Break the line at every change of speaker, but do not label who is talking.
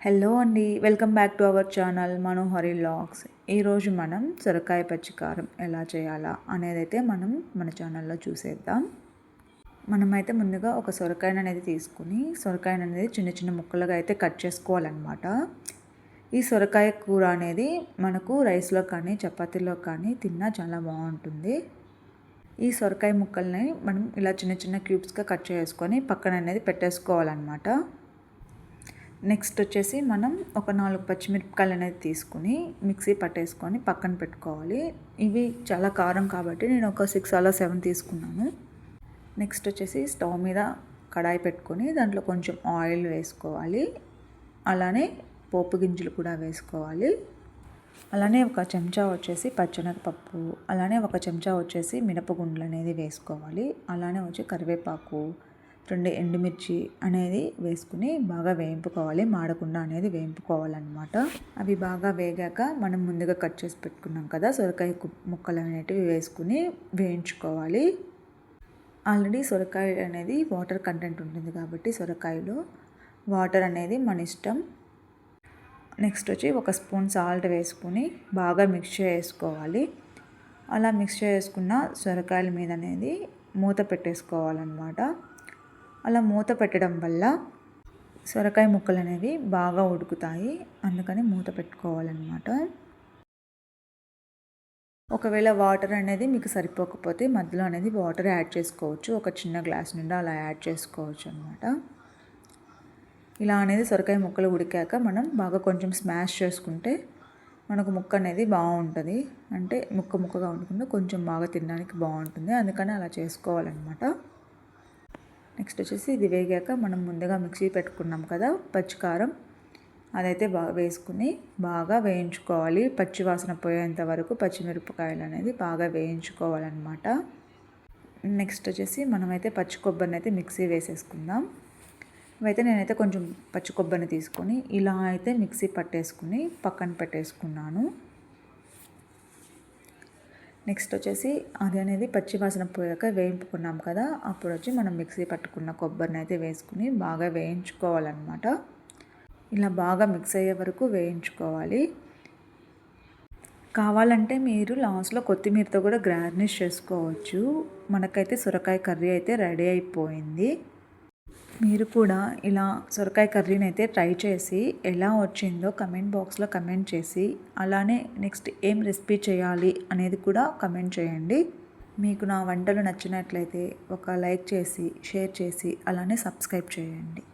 Hello అండి, welcome back to our channel Manohari vlogs. ఈరోజు మనం సొరకాయ పచ్చికారం ఎలా చేయాలా అనేది అయితే మనం మన ఛానల్లో చూసేద్దాం. మనమైతే ముందుగా ఒక సొరకాయను అనేది తీసుకుని సొరకాయను అనేది చిన్న చిన్న ముక్కలుగా అయితే కట్ చేసుకోవాలన్నమాట. ఈ సొరకాయ కూర అనేది మనకు రైస్లో కానీ చపాతీలో కానీ తిన్నా చాలా బాగుంటుంది. ఈ సొరకాయ ముక్కల్ని మనం ఇలా చిన్న చిన్న క్యూబ్స్గా కట్ చేసుకొని పక్కన అనేది పెట్టేసుకోవాలన్నమాట. నెక్స్ట్ వచ్చేసి మనం ఒక 4 పచ్చిమిరపకాయలు అనేది తీసుకుని మిక్సీ పట్టేసుకొని పక్కన పెట్టుకోవాలి. ఇవి చాలా కారం కాబట్టి నేను ఒక 6 అలా 7 తీసుకున్నాను. నెక్స్ట్ వచ్చేసి స్టవ్ మీద కడాయి పెట్టుకొని దాంట్లో కొంచెం ఆయిల్ వేసుకోవాలి. అలానే పోపు గింజలు కూడా వేసుకోవాలి. అలానే ఒక చెంచా వచ్చేసి పచ్చెనగపప్పు, అలానే ఒక చెంచా వచ్చేసి మినపగుండ్లు అనేది వేసుకోవాలి. అలానే వచ్చి కరివేపాకు, 2 ఎండుమిర్చి అనేది వేసుకుని బాగా వేయింపుకోవాలి. మాడకుండా అనేది వేయింపుకోవాలన్నమాట. అవి బాగా వేగాక మనం ముందుగా కట్ చేసి పెట్టుకున్నాం కదా సొరకాయ ముక్కలు అనేటివి వేసుకుని వేయించుకోవాలి. ఆల్రెడీ సొరకాయ అనేది వాటర్ కంటెంట్ ఉంటుంది కాబట్టి సొరకాయలో వాటర్ అనేది మన ఇష్టం. నెక్స్ట్ వచ్చి ఒక స్పూన్ సాల్ట్ వేసుకుని బాగా మిక్స్ చేసుకోవాలి. అలా మిక్స్ చేసుకున్న సొరకాయల మీద అనేది మూత పెట్టేసుకోవాలన్నమాట. అలా మూత పెట్టడం వల్ల సొరకాయ ముక్కలు అనేవి బాగా ఉడుకుతాయి. అందుకని మూత పెట్టుకోవాలన్నమాట. ఒకవేళ వాటర్ అనేది మీకు సరిపోకపోతే మధ్యలో అనేది వాటర్ యాడ్ చేసుకోవచ్చు. ఒక చిన్న గ్లాస్ నిండా అలా యాడ్ చేసుకోవచ్చు అన్నమాట. ఇలా అనేది సొరకాయ ముక్కలు ఉడికాక మనం బాగా కొంచెం స్మాష్ చేసుకుంటే మనకు ముక్క అనేది బాగుంటుంది. అంటే ముక్కగా ఉండకుండా కొంచెం బాగా తినడానికి బాగుంటుంది. అందుకని అలా చేసుకోవాలన్నమాట. నెక్స్ట్ వచ్చేసి ఇది వేగాక మనం ముందుగా మిక్సీ పెట్టుకున్నాం కదా పచ్చికారం, అదైతే వేసుకుని బాగా వేయించుకోవాలి. పచ్చి వాసన పోయేంత వరకు పచ్చిమిరపకాయలు అనేది బాగా వేయించుకోవాలన్నమాట. నెక్స్ట్ వచ్చేసి మనమైతే పచ్చి కొబ్బరిని అయితే మిక్సీ వేసేసుకుందాం. ఇవైతే నేనైతే కొంచెం పచ్చి కొబ్బరిని తీసుకొని ఇలా అయితే మిక్సీ పట్టేసుకుని పక్కన పెట్టేసుకున్నాను. నెక్స్ట్ వచ్చేసి అది అనేది పచ్చి వాసన పోయాక వేయించుకున్నాం కదా, అప్పుడు వచ్చి మనం మిక్సీ పట్టుకున్న కొబ్బరిని అయితే వేసుకుని బాగా వేయించుకోవాలన్నమాట. ఇలా బాగా మిక్స్ అయ్యే వరకు వేయించుకోవాలి. కావాలంటే మీరు లాస్ట్లో కొత్తిమీరతో కూడా గార్నిష్ చేసుకోవచ్చు. మనకైతే సొరకాయ కర్రీ అయితే రెడీ అయిపోయింది. మీరు కూడా ఇలా సొరకాయ కర్రీని అయితే ట్రై చేసి ఎలా వచ్చిందో కమెంట్ బాక్స్లో కమెంట్ చేసి, అలానే నెక్స్ట్ ఏం రెసిపీ చేయాలి అనేది కూడా కమెంట్ చేయండి. మీకు నా వంటలు నచ్చినట్లయితే ఒక లైక్ చేసి, షేర్ చేసి, అలానే సబ్స్క్రైబ్ చేయండి.